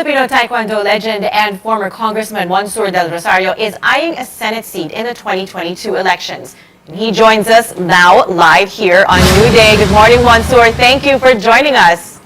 Filipino Taekwondo legend and former Congressman Juan del Rosario is eyeing a Senate seat in the 2022 elections. And he joins us now live here on New Day. Good morning, Juan. Thank you for joining us.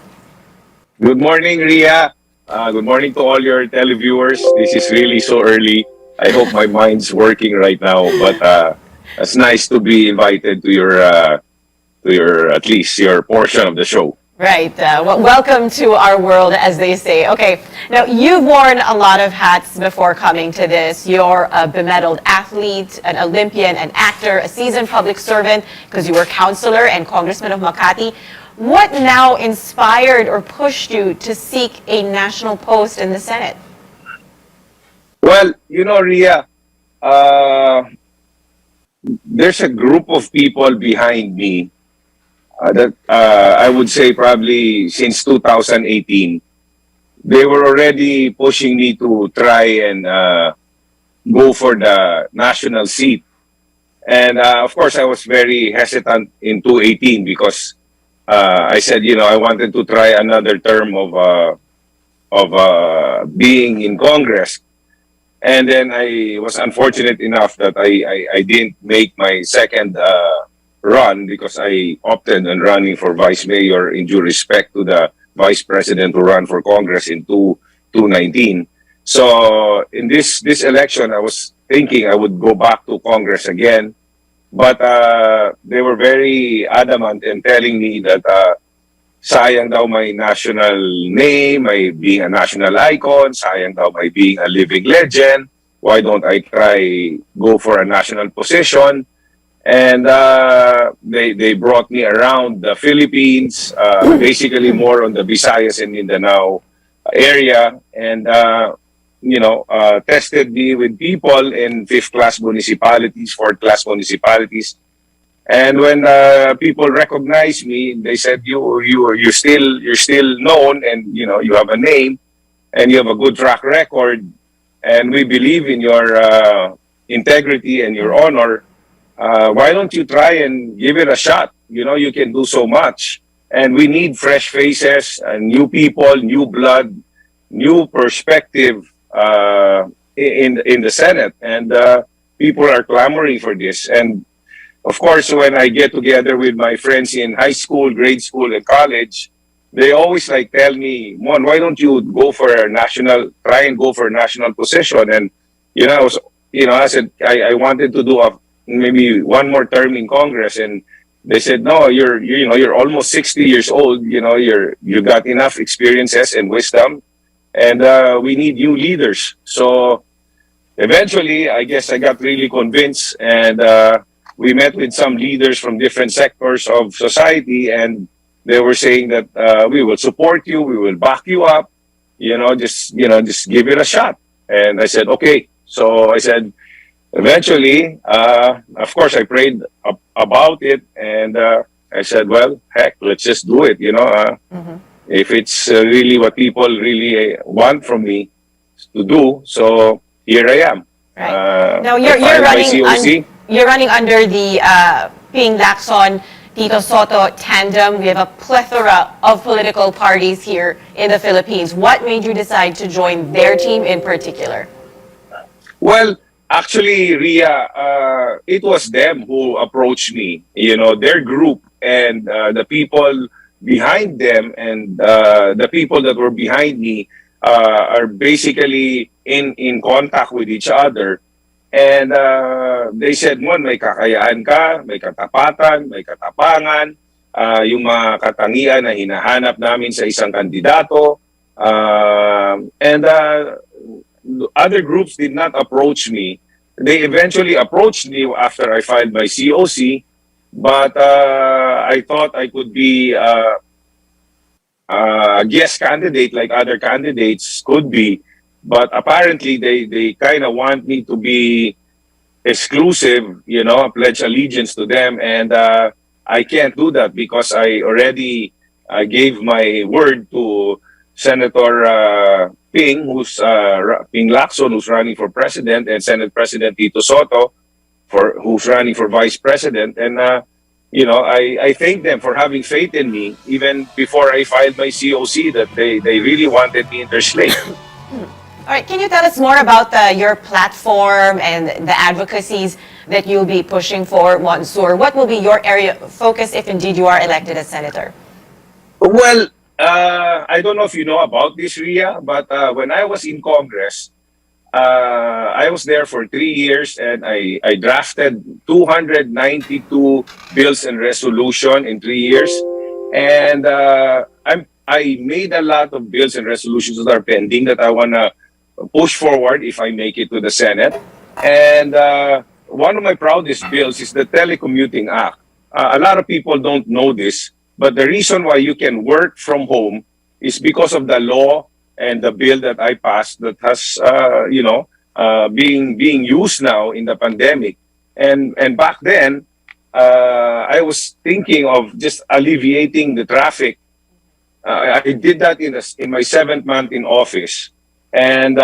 Good morning, Ria. Good morning to all your televiewers. This is really so early. I hope my mind's working right now, but it's nice to be invited to your at least your portion of the show. Right. Well, welcome to our world, as they say. Okay. Now, you've worn a lot of hats before coming to this. You're a bemedaled athlete, an Olympian, an actor, a seasoned public servant, because you were counselor and congressman of Makati. What now inspired or pushed you to seek a national post in the Senate? Well, Ria, there's a group of people behind me that I would say probably since 2018, they were already pushing me to try and go for the national seat. And of course, I was very hesitant in 2018 because I said, I wanted to try another term of being in Congress. And then I was unfortunate enough that I didn't make my second run because I opted on running for vice mayor in due respect to the vice president who ran for Congress in 2019. So in this election, I was thinking I would go back to Congress again. But they were very adamant in telling me that sayang daw my national name, my being a national icon, sayang daw my being a living legend. Why don't I try go for a national position? And they brought me around the Philippines, basically more on the Visayas and Mindanao area, and tested me with people in fifth-class municipalities, fourth-class municipalities. And when people recognized me, they said, you're still known, and you have a name, and you have a good track record, and we believe in your integrity and your honor. Why don't you try and give it a shot? You can do so much, and we need fresh faces, new people, new blood, new perspective in the Senate, and people are clamoring for this. And of course, when I get together with my friends in high school, grade school, and college, they always tell me, Mon, why don't you try and go for a national position? And I said I wanted to do maybe one more term in Congress, and they said, no, you're almost 60 years old. You got enough experiences and wisdom, and we need new leaders. So eventually, I guess I got really convinced, and we met with some leaders from different sectors of society, and they were saying that we will support you, we will back you up, just give it a shot. And I said, okay. So I said, eventually, of course, I prayed about it, and I said, well, heck, let's just do it. If it's really what people really want from me to do, so here I am. Right. Now you're running under the Ping Lacson Tito Soto tandem. We have a plethora of political parties here in the Philippines. What made you decide to join their team in particular? Well, actually, Ria, it was them who approached me. Their group and the people behind them, and the people that were behind me are basically in contact with each other. And they said, Mon, may kakayaan ka, may katapatan, may katapangan, yung mga katangian na hinahanap namin sa isang kandidato. And other groups did not approach me. They eventually approached me after I filed my COC, but I thought I could be a guest candidate like other candidates could be. But apparently, they kind of want me to be exclusive, pledge allegiance to them. And I can't do that because I already gave my word to Senator Ping Lacson, who's running for president, and Senate President Tito Soto, who's running for vice president. And I thank them for having faith in me even before I filed my COC, that they really wanted me in their slate. All right, can you tell us more about your platform and the advocacies that you'll be pushing for, Mansour? What will be your area of focus if indeed you are elected as senator? Well, I don't know if you know about this, Ria, but when I was in Congress, I was there for 3 years, and I drafted 292 bills and resolution in 3 years. And I made a lot of bills and resolutions that are pending that I want to push forward if I make it to the Senate. And one of my proudest bills is the Telecommuting Act. A lot of people don't know this, but the reason why you can work from home is because of the law and the bill that I passed that has, being used now in the pandemic. And back then, I was thinking of just alleviating the traffic. I did that in my 7th month in office, and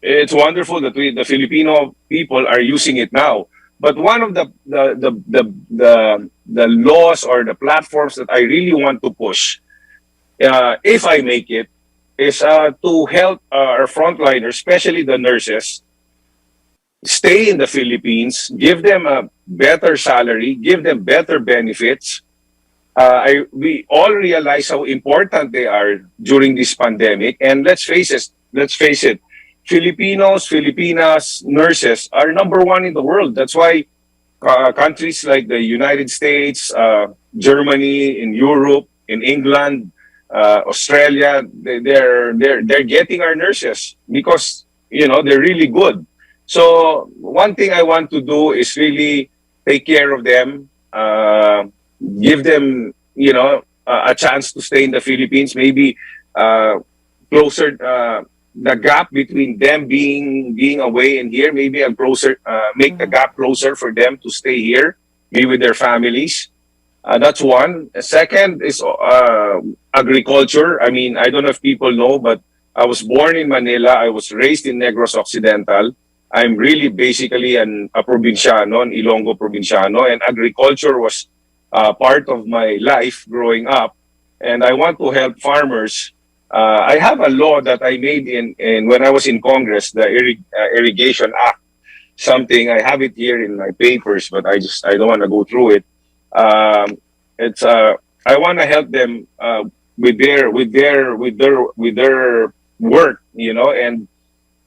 it's wonderful that the Filipino people are using it now. But one of the laws or the platforms that I really want to push, if I make it, is to help our frontliners, especially the nurses, stay in the Philippines, give them a better salary, give them better benefits. We all realize how important they are during this pandemic, and let's face it, Filipinas, nurses are number one in the world. That's why countries like the United States, Germany, in Europe, in England, Australia, they're getting our nurses because they're really good. So one thing I want to do is really take care of them, give them a chance to stay in the Philippines, maybe closer. The gap between them being away and here, maybe make the gap closer for them to stay here, be with their families. That's one. Second is agriculture. I mean, I don't know if people know, but I was born in Manila. I was raised in Negros Occidental. I'm really basically a provinciano, an Ilonggo provinciano, and agriculture was part of my life growing up. And I want to help farmers. I have a law that I made in when I was in Congress, the Irrigation Act. Something I have it here in my papers, but I don't want to go through it. It's I want to help them with their work, and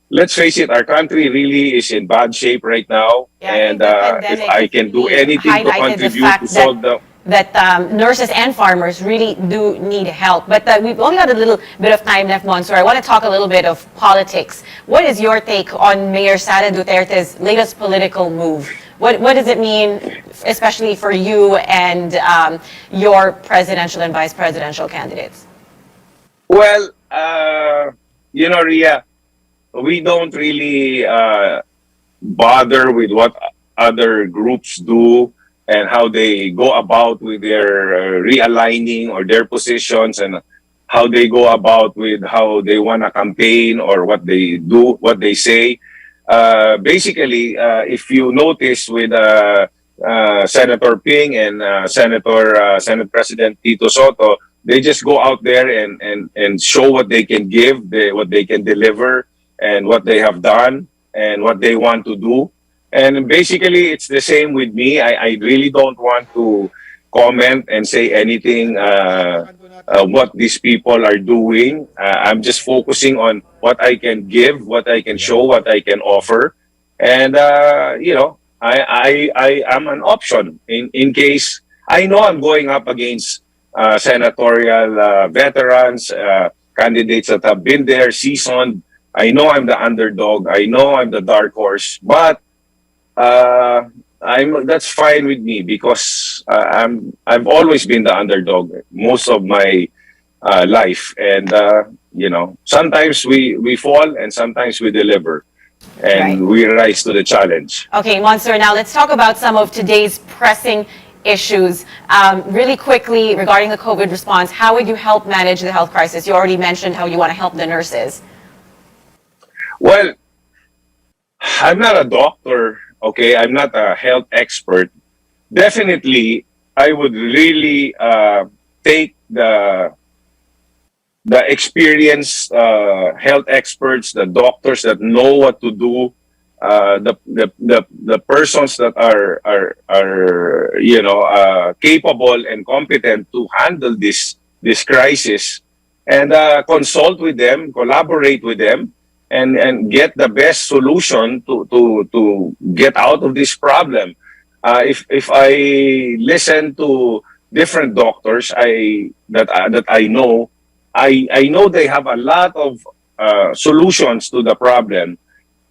let's face it, our country really is in bad shape right now. Yeah, and if I can do really anything to highlighted the contribute fact to solve that nurses and farmers really do need help. But we've only got a little bit of time left, Monsour. I want to talk a little bit of politics. What is your take on Mayor Sara Duterte's latest political move? What does it mean, especially for you and your presidential and vice presidential candidates? Well, Ria, we don't really bother with what other groups do and how they go about with their realigning or their positions, and how they go about with how they want to campaign or what they do, what they say. Basically, if you notice with Senator Ping and Senate President Tito Soto, they just go out there and show what they can give, what they can deliver, and what they have done and what they want to do. And basically, it's the same with me. I really don't want to comment and say anything what these people are doing. I'm just focusing on what I can give, what I can show, what I can offer. And, I am an option in case I know I'm going up against senatorial veterans, candidates that have been there, seasoned. I know I'm the underdog. I know I'm the dark horse. But that's fine with me because I've always been the underdog most of my life, and sometimes we fall and sometimes we deliver, and Right. we rise to the challenge. Okay, Monsour, now let's talk about some of today's pressing issues. Really quickly, regarding the COVID response, how would you help manage the health crisis? You already mentioned how you want to help the nurses. Well, I'm not a doctor, okay? I'm not a health expert, definitely, I would really take the experienced health experts, the doctors that know what to do, the persons that are capable and competent to handle this crisis, and consult with them, collaborate with them, and get the best solution to get out of this problem. If I listen to different doctors that I know, I know they have a lot of solutions to the problem,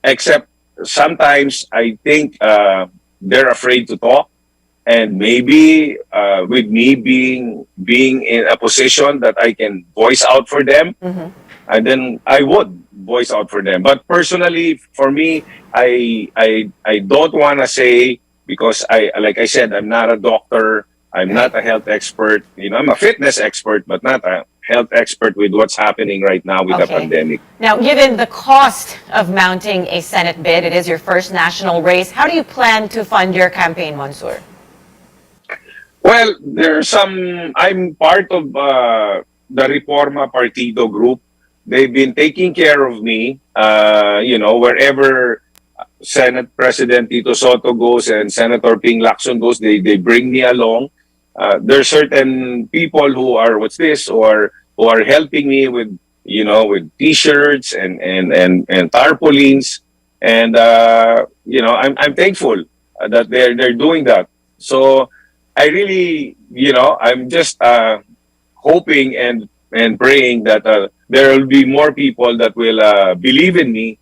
except sometimes I think they're afraid to talk. And maybe with me being in a position that I can voice out for them, and then I would voice out for them. But personally, for me, I don't want to say, because like I said, I'm not a doctor, I'm not a health expert. You know, I'm a fitness expert, but not a health expert with what's happening right now with the pandemic. Now, given the cost of mounting a Senate bid, it is your first national race. How do you plan to fund your campaign, Monsur? Well, there's some. I'm part of the Reforma Partido group. They've been taking care of me. Wherever Senate President Tito Soto goes and Senator Ping Lacson goes, they bring me along. There's certain people who are who are helping me with with T-shirts and tarpaulins, and I'm thankful that they're doing that. So I really I'm just hoping and praying that there will be more people that will believe in me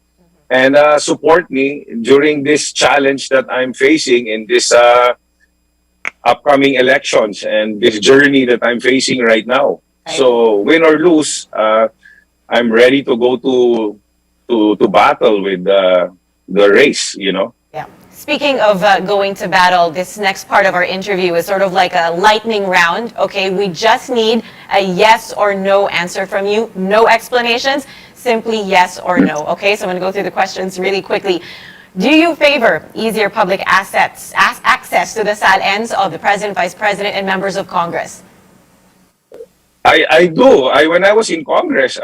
and support me during this challenge that I'm facing in this upcoming elections and this journey that I'm facing right now. Right. So win or lose, I'm ready to go to battle with the race. Yeah. Speaking of going to battle, this next part of our interview is sort of like a lightning round. Okay, we just need a yes or no answer from you. No explanations, simply yes or no. Okay, so I'm going to go through the questions really quickly. Do you favor easier public access to the SALNs of the President, Vice President, and members of Congress? I do. When I was in Congress,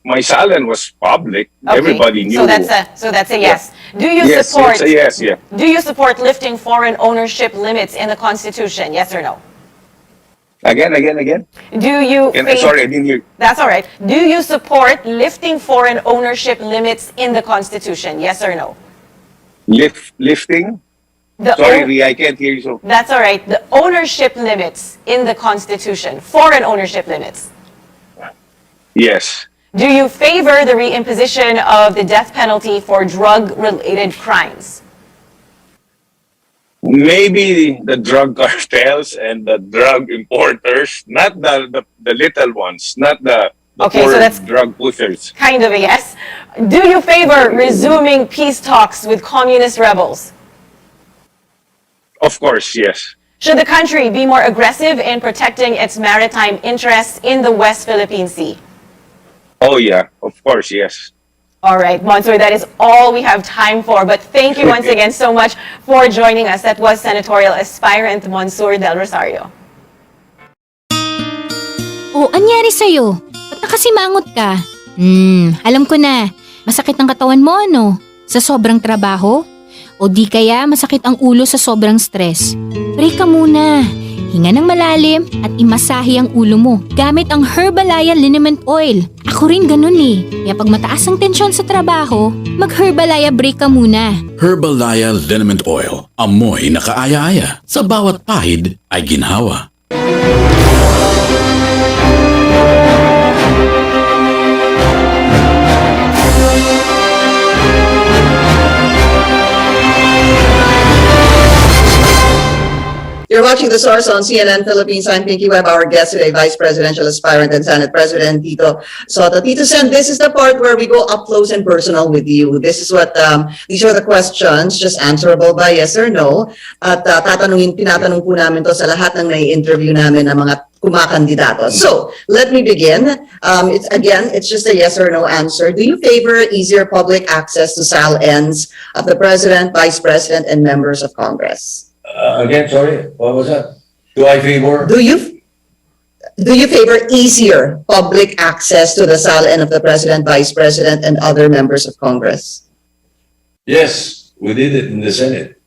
my SALN was public. Okay. Everybody knew. So that's a yes. Yeah. Do you Yes, support? it's a yes. Yeah. Do you support lifting foreign ownership limits in the Constitution? Yes or no? Again. Do you? Sorry, I didn't hear. That's all right. Do you support lifting foreign ownership limits in the Constitution? Yes or no? Lifting? Sorry, Ria, I can't hear you. So. That's all right. The ownership limits in the Constitution, foreign ownership limits. Yes. Do you favor the reimposition of the death penalty for drug-related crimes? Maybe the drug cartels and the drug importers, not the little ones, not the Okay, poor so that's drug pushers. kind of a yes. Do you favor resuming peace talks with communist rebels? Of course, yes. Should the country be more aggressive in protecting its maritime interests in the West Philippine Sea? Oh yeah, of course, yes. All right, Monsur, that is all we have time for. But thank you once again so much for joining us. That was senatorial aspirant Monsur Del Rosario. Oh, anyari sa'yo? Ba't nakasimangot ka? Alam ko na. Masakit ang katawan mo, ano? Sa sobrang trabaho? O di kaya masakit ang ulo sa sobrang stress? Break ka muna. Hinga ng malalim at imasahe ang ulo mo gamit ang Herbalaya Liniment Oil. Ako rin ganun eh. Kaya pag mataas ang tensyon sa trabaho, mag-Herbalaya break ka muna. Herbalaya Liniment Oil. Amoy na kaaya-aya. Sa bawat pahid ay ginhawa. You're watching The Source on CNN Philippines. I'm Pinky Webb. Our guest today, Vice Presidential Aspirant and Senate President Tito Soto. Tito Sen, this is the part where we go up close and personal with you. This is what, these are the questions, just answerable by yes or no. At tinatanong po namin to sa lahat ng nai-interview namin ng mga kumakandidato. So, let me begin. It's just a yes or no answer. Do you favor easier public access to SALNs of the President, Vice President, and members of Congress? Again, sorry, what was that? Do I favor? Do you favor easier public access to the salin of the President, Vice President, and other members of Congress? Yes, we did it in the Senate.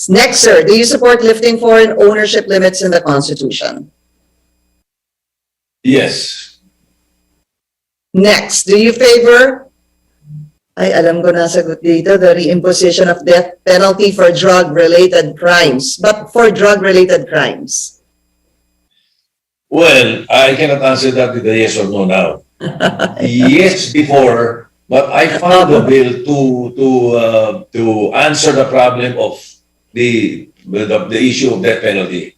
Next, sir, do you support lifting foreign ownership limits in the Constitution? Yes. Next, do you favor, ay alam ko na sagot dito, the reimposition of death penalty for drug-related crimes, but for drug-related crimes? Well, I cannot answer that with a yes or no now. Yes, before, but I found the bill to answer the problem of the issue of death penalty.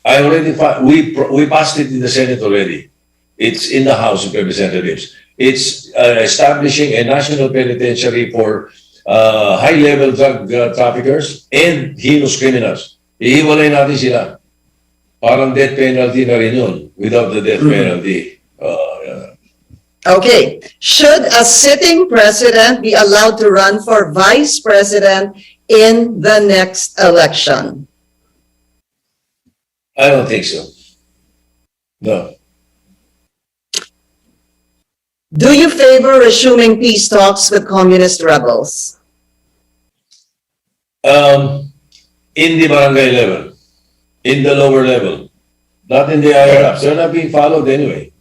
I already we passed it in the Senate already. It's in the House of Representatives. It's establishing a national penitentiary for high-level drug traffickers and heinous criminals. Ihiwalay natin sila. Parang death penalty na rin yun, without the death penalty. Okay. Should a sitting president be allowed to run for vice president in the next election? I don't think so. No. Do you favor resuming peace talks with communist rebels? In the barangay level, in the lower level, not in the higher ups. They're not being followed anyway.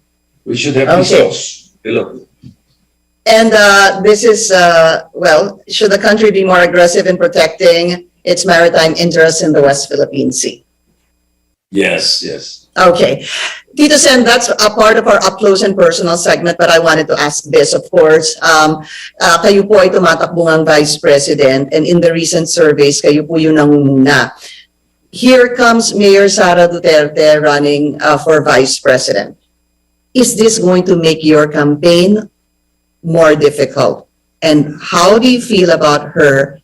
We should have peace Okay. talks. Look. And this is, well, should the country be more aggressive in protecting its maritime interests in the West Philippine Sea? Yes, yes. Okay. Tito Sen, that's a part of our up close and personal segment, but I wanted to ask this, of course. Kayo po ay tumatakbo ng Vice President, and in the recent surveys, kayo po yung nangunguna. Here comes Mayor Sara Duterte running for Vice President. Is this going to make your campaign more difficult? And how do you feel about her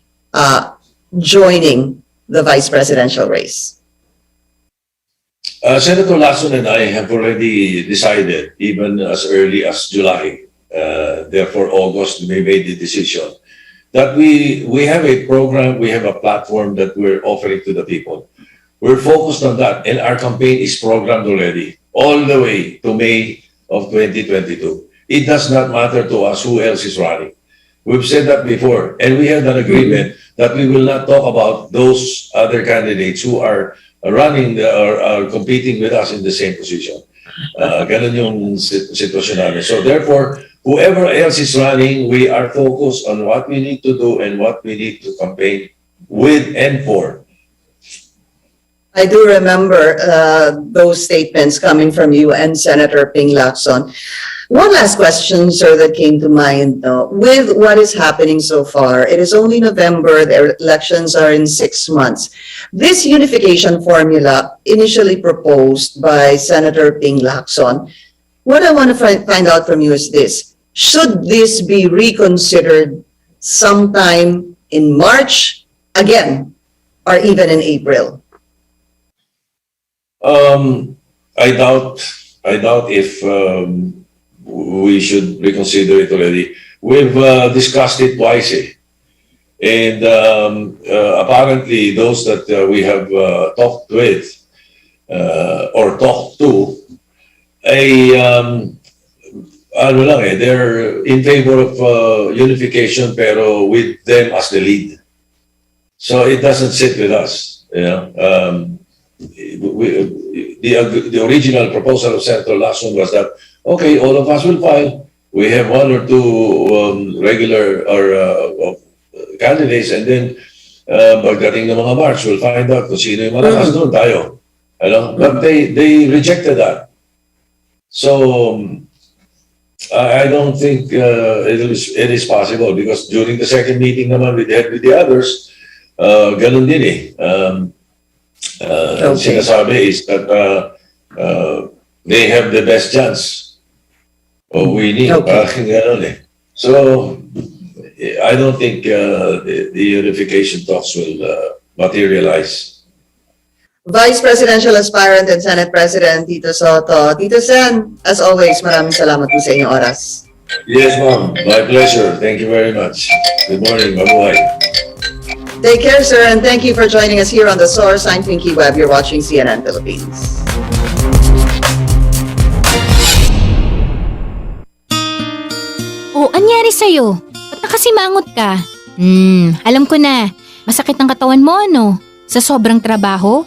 joining the vice presidential race? Senator Lacson and I have already decided, even as early as July, therefore August, we made the decision that we have a program, we have a platform that we're offering to the people. We're focused on that, and our campaign is programmed already, all the way to May of 2022. It does not matter to us who else is running. We've said that before, and we have an agreement that we will not talk about those other candidates who are running or are competing with us in the same position. Ganun yung sitwasyon namin. So therefore, whoever else is running, we are focused on what we need to do and what we need to campaign with and for. I do remember those statements coming from you and Senator Ping Lacson. One last question, sir, that came to mind. With what is happening so far, it is only November, the elections are in 6 months. This unification formula, initially proposed by Senator Ping Lacson, what I want to find out from you is this. Should this be reconsidered sometime in March, again, or even in April? I doubt if we should reconsider it already. We've discussed it twice, and apparently those that we have talked with or talked to, they're in favor of unification, pero with them as the lead. So it doesn't sit with us, you know. The original proposal of Senator Lacson was that, okay, all of us will file. We have one or two regular or candidates, and then pagdating ng mga March, we'll find out kung sino yung malakas doon tayo. Ano? But they rejected that. So I don't think it is possible, because during the second meeting naman with the others, ganun din eh. Sinasabi is that they have the best chance of winning. Parang ganun eh. So I don't think the unification talks will materialize. Vice Presidential Aspirant and Senate President Tito Soto. Tito Sen, as always, maraming salamat po sa inyong oras. Yes, ma'am. My pleasure. Thank you very much. Good morning. Mabuhay. Take care, sir, and thank you for joining us here on the Source. I'm Pinky Webb. You're watching CNN Philippines. O, anyari sa'yo? Ba't nakasimangot ka? Alam ko na. Masakit ang katawan mo, ano? Sa sobrang trabaho?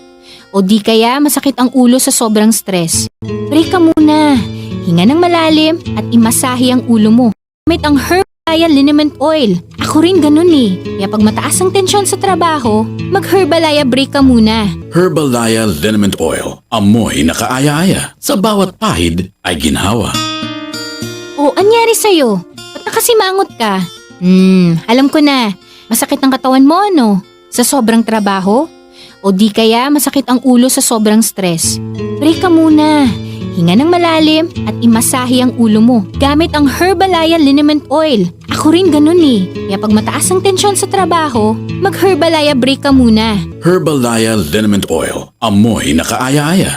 O di kaya masakit ang ulo sa sobrang stress? Break ka muna. Hinga ng malalim at imasahe ang ulo mo. Gamit ang Herbalaya Liniment Oil. Ako rin ganun eh. Kaya pag mataas ang tensyon sa trabaho, mag-Herbalaya break ka muna. Herbalaya Liniment Oil. Amoy na kaaya-aya. Sa bawat pahid ay ginhawa. O, anyari sa'yo? Ba't nakasimangot ka? Alam ko na. Masakit ang katawan mo, ano? Sa sobrang trabaho? O di kaya masakit ang ulo sa sobrang stress? Break ka muna. Hinga ng malalim at imasahe ang ulo mo. Gamit ang Herbalaya Liniment Oil. Ako rin ganun eh. Kaya pag mataas ang tensyon sa trabaho, mag-Herbalaya break ka muna. Herbalaya Liniment Oil. Amoy na kaaya-aya.